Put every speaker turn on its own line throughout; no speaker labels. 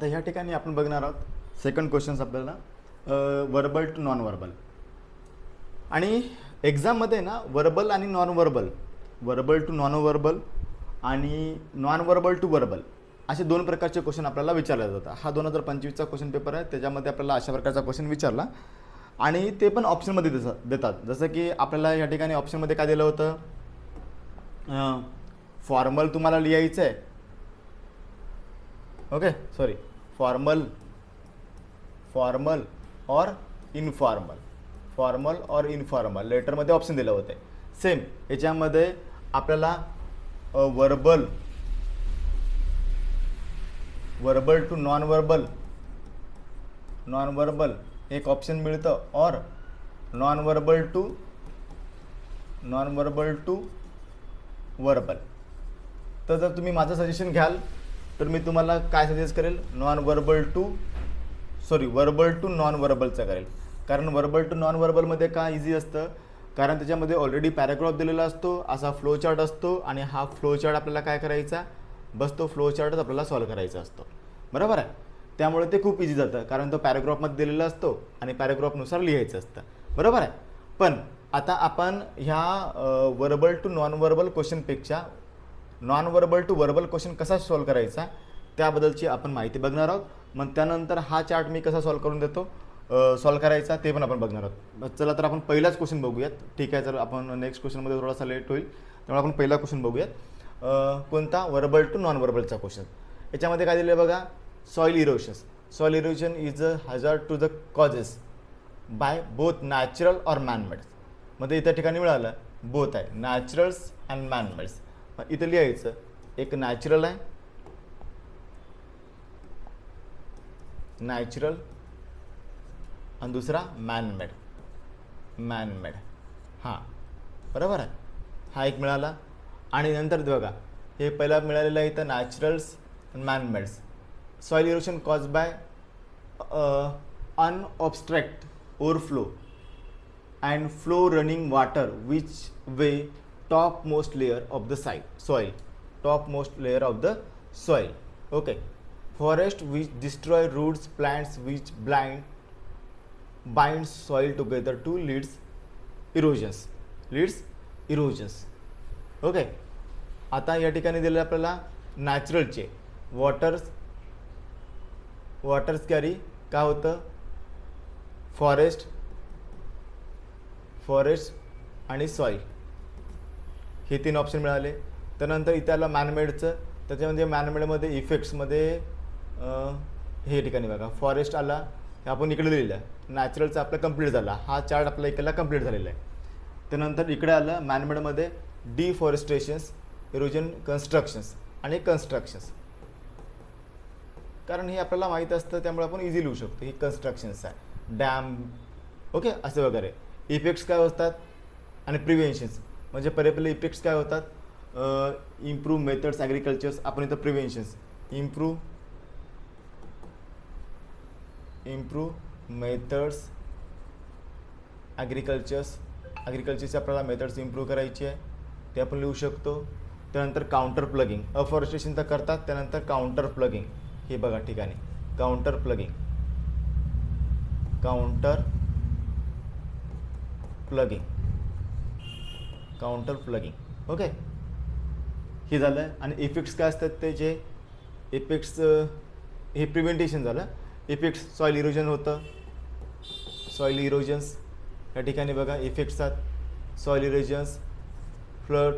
तर ह्या ठिकाणी आपण बघणार आहोत सेकंड क्वेश्चन्स आपल्याला वर्बल टू नॉन वर्बल. आणि एक्झाममध्ये ना वर्बल आणि non verbal to non verbal आणि नॉन वर्बल टू वर्बल असे दोन प्रकारचे क्वेश्चन आपल्याला विचारले जातात. हा 2025चा क्वेश्चन पेपर आहे. त्याच्यामध्ये आपल्याला अशा प्रकारचा क्वेश्चन विचारला आणि ते पण ऑप्शनमध्ये देतात. जसं की आपल्याला या ठिकाणी ऑप्शनमध्ये काय दिलं होतं, फॉर्मल तुम्हाला लिहायचं आहे. ओके सॉरी, फॉर्मल और इनफॉर्मल लेटरमध्ये ऑप्शन दिलं होते. सेम याच्यामध्ये आपल्याला वर्बल टू नॉन वर्बल एक ऑप्शन मिळतं और नॉन वर्बल टू वर्बल. तर जर तुम्ही माझं सजेशन घ्याल तर मी तुम्हाला काय सजेस्ट करेल, वर्बल टू नॉन वर्बलचं करेल. कारण वर्बल टू नॉन वर्बलमध्ये का इझी असतं, कारण त्याच्यामध्ये ऑलरेडी पॅराग्राफ दिलेला असतो, असा फ्लो चार्ट असतो आणि हा फ्लो चार्ट आपल्याला काय करायचा, बस तो फ्लो चार्टच आपल्याला सॉल्व करायचा असतो. बरोबर आहे. त्यामुळे ते खूप इझी जातं, कारण तो पॅराग्राफमध्ये दिलेला असतो आणि पॅराग्राफनुसार लिहायचं असतं. बरोबर आहे. पण आता आपण ह्या वर्बल टू नॉन वर्बल क्वेश्चनपेक्षा non verbal to verbal question कसा सॉल्व करायचा त्याबद्दलची आपण माहिती बघणार आहोत. मग त्यानंतर हा चार्ट मी कसा सॉल्व करून देतो, सॉल्व करायचा ते पण आपण बघणार आहोत. चला तर आपण पहिलाच क्वेश्चन बघूयात. ठीक आहे, जर आपण नेक्स्ट क्वेश्चनमध्ये थोडासा लेट होईल त्यामुळे आपण पहिला क्वेश्चन बघूयात. कोणता, वर्बल टू नॉन वर्बलचा क्वेश्चन. याच्यामध्ये काय दिलं आहे बघा, soil erosion is a hazard to the causes by both natural और मॅनमेड्स. मध्ये इथं ठिकाणी मिळालं बोथ आहे, नॅचरल्स अँड मॅनमेड्स. इथं लिहायचं, एक नॅचरल आहे, नॅचरल आणि दुसरा मॅनमेड. हां बरोबर आहे, हा एक मिळाला. आणि नंतर बघा हे पहिला मिळालेलं आहे इथं नॅचरल्स आणि manmades. Soil erosion cause by unobstruct overflow and flow running water which way topmost layer of the soil. Okay, forest which destroy roots, plants which bind soil together to leads erosions. Okay, आता या ठिकाणी दिलेलं आपल्याला नॅचरलचे waters carry काय होतं, forest आणि soil हे तीन ऑप्शन मिळाले. त्यानंतर इथे आलं मॅनमेडचं. त्याच्यामध्ये मॅनमेडमध्ये इफेक्ट्समध्ये हे ठिकाणी बघा फॉरेस्ट आला, हे आपण इकडे लिहिलं आहे. नॅचरलचा आपला कंप्लीट झाला, हा चार्ट आपला इकडला कंप्लीट झालेला आहे. त्यानंतर इकडे आलं मॅनमेडमध्ये डिफॉरेस्टेशन्स, इरोजन, कन्स्ट्रक्शन्स. कारण हे आपल्याला माहीत असतं त्यामुळे आपण इझी लिहू शकतो. ही कन्स्ट्रक्शन्स आहे, डॅम, ओके असे वगैरे. इफेक्ट्स काय असतात आणि प्रिव्हेन्शन्स म्हणजे पहिले इफेक्ट्स काय होतात, इम्प्रूव्ह मेथड्स ॲग्रिकल्चर्स. आपण इथं प्रिव्हेन्शन्स, इम्प्रूव्ह मेथड्स ॲग्रिकल्चरचे आपल्याला मेथड्स इम्प्रूव्ह करायचे आहे, ते आपण लिहू शकतो. त्यानंतर काउंटर प्लगिंग, अफॉरेस्टेशन तर करतात, त्यानंतर काउंटर प्लगिंग हे बघा ठिकाणी काउंटर प्लगिंग. ओके हे झालं. आणि इफेक्ट्स काय असतात त्याचे, इफेक्ट्स हे प्रिव्हेंटेशन झालं. इफेक्ट्स सॉईल इरोजन होतं, सॉईल इरोजन्स या ठिकाणी बघा इफेक्ट्स आहेत, सॉईल इरोजन्स, फ्लड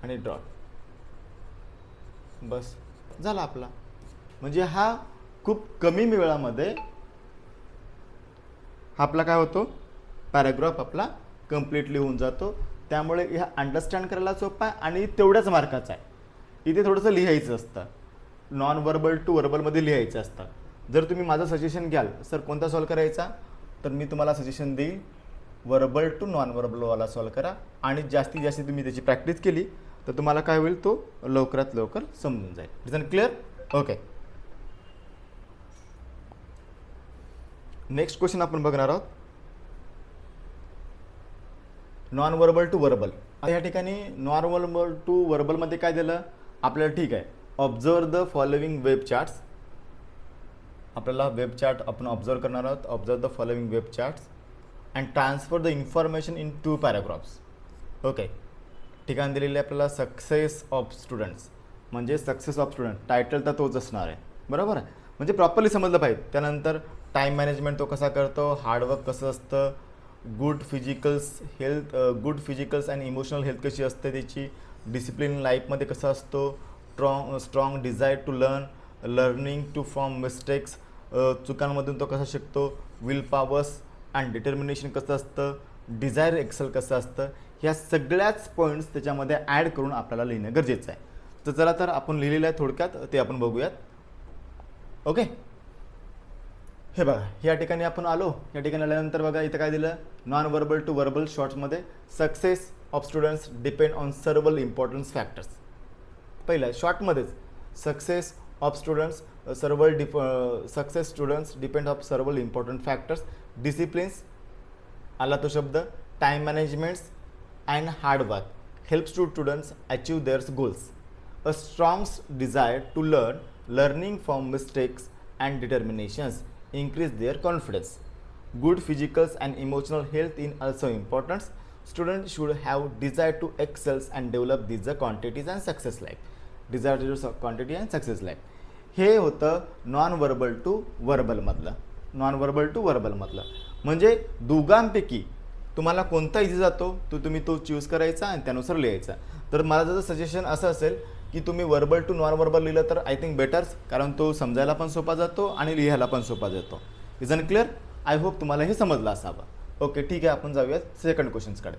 आणि ड्रॉट. बस झाला आपला. म्हणजे हा खूप कमी वेळामध्ये आपला काय होतो, पॅराग्राफ आपला कम्प्लिटली होऊन जातो. त्यामुळे ह्या अंडरस्टँड करायला सोपा आहे आणि तेवढ्याच मार्काचा आहे. इथे थोडंसं लिहायचं असतं, नॉन वर्बल टू वर्बलमध्ये लिहायचं असतं. जर तुम्ही माझं सजेशन घ्याल सर कोणता सॉल्व करायचा, तर मी तुम्हाला सजेशन देईल वर्बल टू नॉन वर्बलवाला सॉल्व करा. आणि जास्तीत जास्त तुम्ही त्याची प्रॅक्टिस केली तर तुम्हाला काय होईल, तो लवकरात लवकर समजून जाईल. Reason clear. Okay, next question आपण बघणार आहोत, नॉन वर्बल टू वर्बल. या ठिकाणी नॉन वर्बल टू वर्बलमध्ये काय दिलं आपल्याला, ठीक आहे observe the following web charts. आपल्याला वेब चार्ट आपण ऑब्झर्व करणार आहोत. Observe the following web charts and transfer the information in 2 paragraphs. Okay, ठिकाण दिलेले आपल्याला सक्सेस ऑफ स्टुडंट्स, म्हणजे सक्सेस ऑफ स्टुडंट टायटल तर तोच असणार आहे, बरोबर आहे. म्हणजे प्रॉपरली समजलं पाहिजे. त्यानंतर टाईम मॅनेजमेंट तो कसा करतो, हार्डवर्क कसं असतं, good physicals and emotional health कशी असते त्याची, डिसिप्लिन लाईफमध्ये कसा असतो, strong desire to learning to from mistakes, चुकांमधून तो कसा शिकतो, विल पॉवर्स अँड डिटर्मिनेशन कसं असतं, डिझायर एक्सेल कसं असतं. ह्या सगळ्याच पॉईंट्स त्याच्यामध्ये ॲड करून आपल्याला लिहिणं गरजेचं आहे. तर चला तर आपण लिहिलेलं आहे थोडक्यात ते आपण बघूयात. ओके, हे बघा या ठिकाणी आपण आलो. या ठिकाणी आल्यानंतर बघा इथं काय दिलं, नॉन वर्बल टू वर्बल शॉर्ट्समध्ये success of students depend on several importance factors. पहिलं शॉर्टमध्येच success of students success students depend of several important factors, disciplines आला तो शब्द, time managements and hard work helps to students achieve their goals, a strong desire to learning from mistakes and determinations increase their confidence. Good physical and emotional health in also important. Students should have desire to excel and develop these quantities and success life. Desire to quantity and success life. हे होतं non verbal to verbal मधलं. Non verbal to verbal मधलं म्हणजे दोघांपैकी तुम्हाला कोणता easy जातो तुम्ही तो चूज करायचा आणि त्यानुसार लिहायचा. तर मला जर सजेशन असं असेल की तुम्ही वर्बल टू नॉन वर्बल लिहिलं तर आय थिंक बेटर्स, कारण तो समजायला पण सोपा जातो आणि लिहायला पण सोपा जातो. इज अन क्लिअर? आय होप तुम्हाला हे समजलं असावं. ओके, ठीक आहे, आपण जाऊयात सेकंड क्वेश्चन्सकडे.